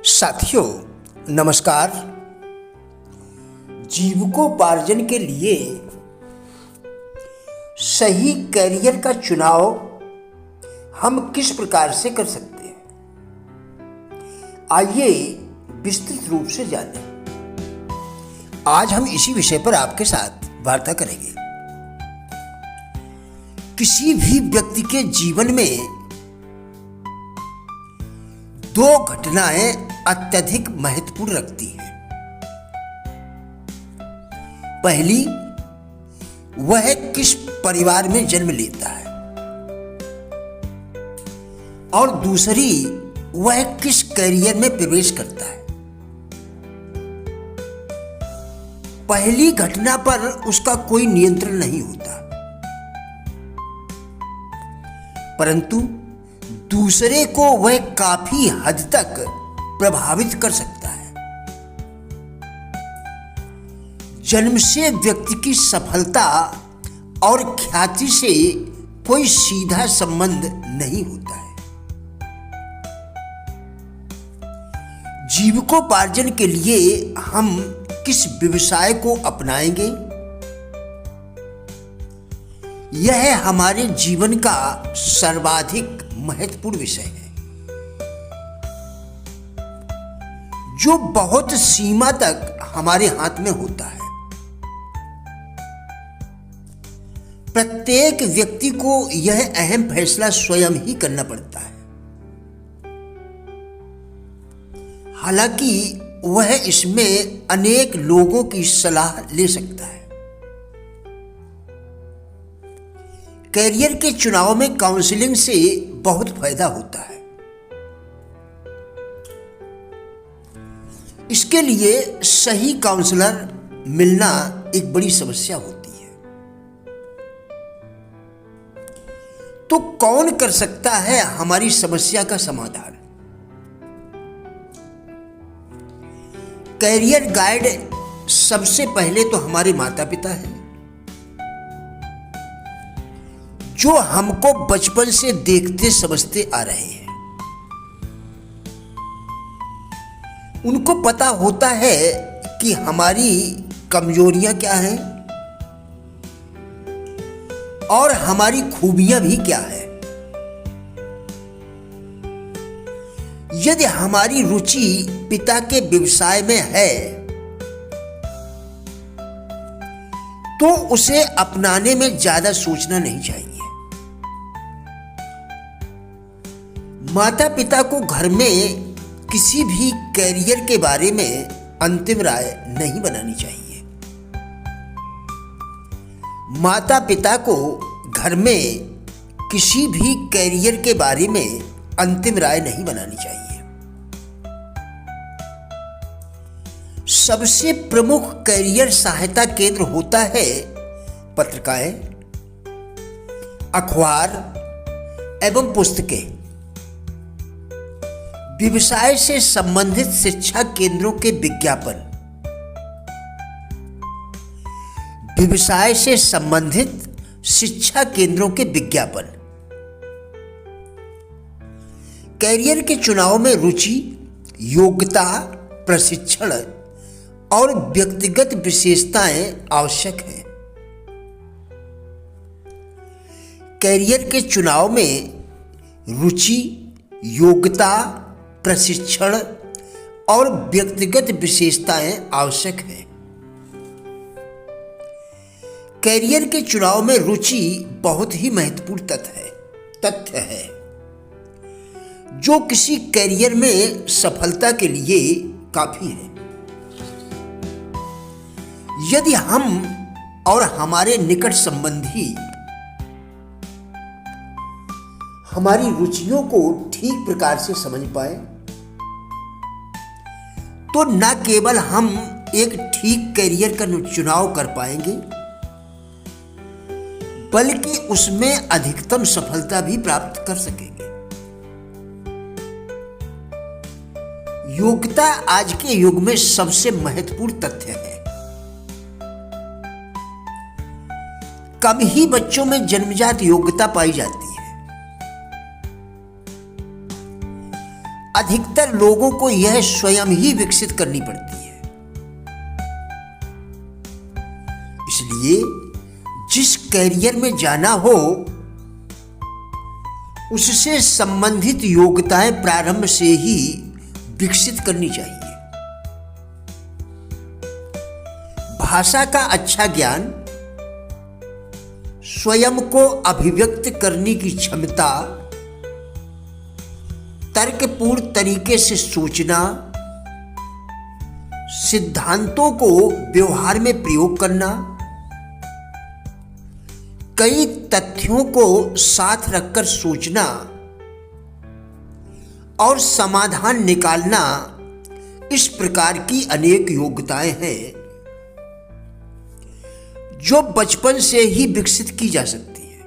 साथियों नमस्कार। जीविकोपार्जन के लिए सही करियर का चुनाव हम किस प्रकार से कर सकते हैं, आइए विस्तृत रूप से जानें। आज हम इसी विषय पर आपके साथ वार्ता करेंगे। किसी भी व्यक्ति के जीवन में दो घटनाएं अत्यधिक महत्वपूर्ण रखती हैं। पहली, वह किस परिवार में जन्म लेता है, और दूसरी, वह किस करियर में प्रवेश करता है। पहली घटना पर उसका कोई नियंत्रण नहीं होता, परंतु दूसरे को वह काफी हद तक प्रभावित कर सकता है। जन्म से व्यक्ति की सफलता और ख्याति से कोई सीधा संबंध नहीं होता है। जीविकोपार्जन के लिए हम किस व्यवसाय को अपनाएंगे, यह हमारे जीवन का सर्वाधिक महत्वपूर्ण विषय है, जो बहुत सीमा तक हमारे हाथ में होता है। प्रत्येक व्यक्ति को यह अहम फैसला स्वयं ही करना पड़ता है। हालांकि वह इसमें अनेक लोगों की सलाह ले सकता है। करियर के चुनाव में काउंसलिंग से बहुत फायदा होता है। इसके लिए सही काउंसलर मिलना एक बड़ी समस्या होती है। तो कौन कर सकता है हमारी समस्या का समाधान? करियर गाइड सबसे पहले तो हमारे माता पिता हैं, जो हमको बचपन से देखते समझते आ रहे हैं। उनको पता होता है कि हमारी कमजोरियां क्या हैं और हमारी खूबियां भी क्या है। यदि हमारी रुचि पिता के व्यवसाय में है तो उसे अपनाने में ज्यादा सोचना नहीं चाहिए। माता पिता को घर में किसी भी करियर के बारे में अंतिम राय नहीं बनानी चाहिए। माता पिता को घर में किसी भी करियर के बारे में अंतिम राय नहीं बनानी चाहिए। सबसे प्रमुख करियर सहायता केंद्र होता है पत्रिकाएं, अखबार एवं पुस्तकें। व्यवसाय से संबंधित शिक्षा केंद्रों के विज्ञापन, व्यवसाय से संबंधित शिक्षा केंद्रों के विज्ञापन। करियर के चुनाव में रुचि, योग्यता, प्रशिक्षण और व्यक्तिगत विशेषताएं आवश्यक हैं। करियर के चुनाव में रुचि, योग्यता, प्रशिक्षण और व्यक्तिगत विशेषताएं आवश्यक हैं। करियर के चुनाव में रुचि बहुत ही महत्वपूर्ण तथ्य है, जो किसी करियर में सफलता के लिए काफी है। यदि हम और हमारे निकट संबंधी हमारी रुचियों को ठीक प्रकार से समझ पाए, तो न केवल हम एक ठीक करियर का चुनाव कर पाएंगे, बल्कि उसमें अधिकतम सफलता भी प्राप्त कर सकेंगे। योग्यता आज के युग में सबसे महत्वपूर्ण तथ्य है। कम ही बच्चों में जन्मजात योग्यता पाई जाती है। अधिकतर लोगों को यह स्वयं ही विकसित करनी पड़ती है। इसलिए जिस कैरियर में जाना हो उससे संबंधित योग्यताएं प्रारंभ से ही विकसित करनी चाहिए। भाषा का अच्छा ज्ञान, स्वयं को अभिव्यक्त करने की क्षमता, तर्कपूर्ण तरीके से सोचना, सिद्धांतों को व्यवहार में प्रयोग करना, कई तथ्यों को साथ रखकर सोचना और समाधान निकालना, इस प्रकार की अनेक योग्यताएं हैं जो बचपन से ही विकसित की जा सकती है।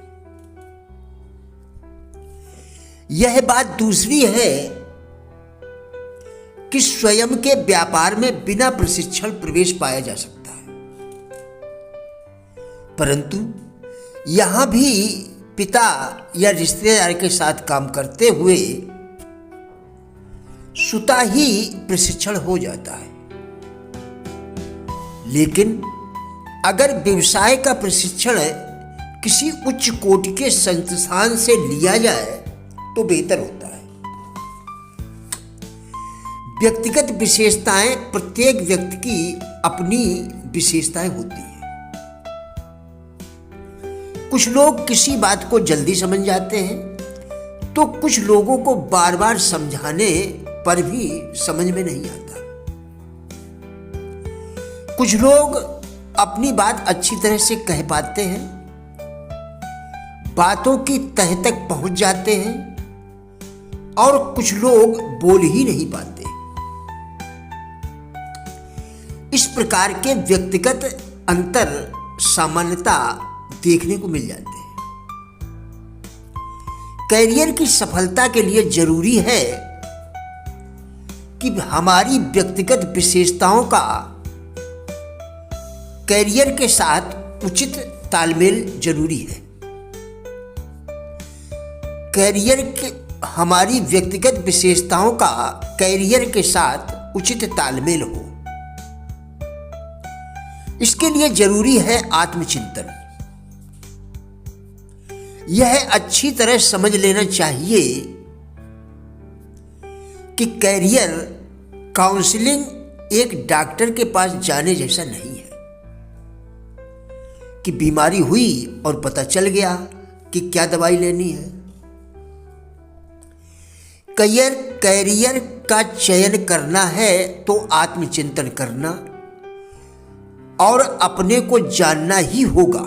यह बात दूसरी है कि स्वयं के व्यापार में बिना प्रशिक्षण प्रवेश पाया जा सकता है, परंतु यहां भी पिता या रिश्तेदार के साथ काम करते हुए स्वतः ही प्रशिक्षण हो जाता है। लेकिन अगर व्यवसाय का प्रशिक्षण किसी उच्च कोटि के संस्थान से लिया जाए तो बेहतर होता है। व्यक्तिगत विशेषताएं, प्रत्येक व्यक्ति की अपनी विशेषताएं होती हैं। कुछ लोग किसी बात को जल्दी समझ जाते हैं तो कुछ लोगों को बार बार समझाने पर भी समझ में नहीं आता। कुछ लोग अपनी बात अच्छी तरह से कह पाते हैं, बातों की तह तक पहुंच जाते हैं, और कुछ लोग बोल ही नहीं पाते। इस प्रकार के व्यक्तिगत अंतर सामान्यता देखने को मिल जाते हैं। कैरियर की सफलता के लिए जरूरी है कि हमारी व्यक्तिगत विशेषताओं का कैरियर के साथ उचित तालमेल जरूरी है। हमारी व्यक्तिगत विशेषताओं का कैरियर के साथ उचित तालमेल हो, इसके लिए जरूरी है आत्मचिंतन। यह अच्छी तरह समझ लेना चाहिए कि कैरियर काउंसलिंग एक डॉक्टर के पास जाने जैसा नहीं है कि बीमारी हुई और पता चल गया कि क्या दवाई लेनी है। कैरियर का चयन करना है तो आत्मचिंतन करना और अपने को जानना ही होगा।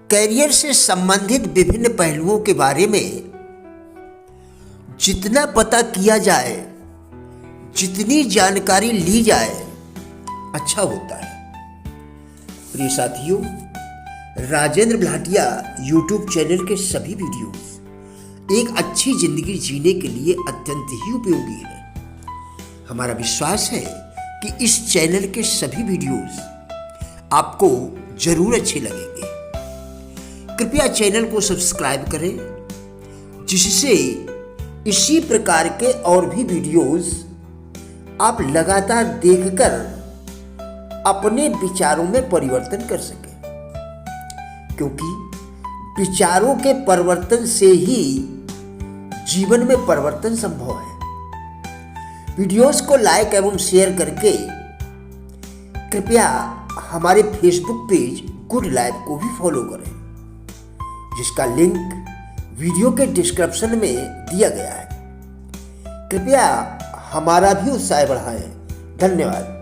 कैरियर से संबंधित विभिन्न पहलुओं के बारे में जितना पता किया जाए, जितनी जानकारी ली जाए, अच्छा होता है। प्रिय साथियों, राजेंद्र भाटिया यूट्यूब चैनल के सभी वीडियोस एक अच्छी जिंदगी जीने के लिए अत्यंत ही उपयोगी है। हमारा विश्वास है कि इस चैनल के सभी वीडियोस आपको जरूर अच्छे लगेंगे। कृपया चैनल को सब्सक्राइब करें, जिससे इसी प्रकार के और भी वीडियोस आप लगातार देखकर अपने विचारों में परिवर्तन कर सकें, क्योंकि विचारों के परिवर्तन से ही जीवन में परिवर्तन संभव है। वीडियोस को लाइक एवं शेयर करके कृपया हमारे फेसबुक पेज गुड लाइफ को भी फॉलो करें, जिसका लिंक वीडियो के डिस्क्रिप्शन में दिया गया है। कृपया हमारा भी उत्साह बढ़ाएं। धन्यवाद।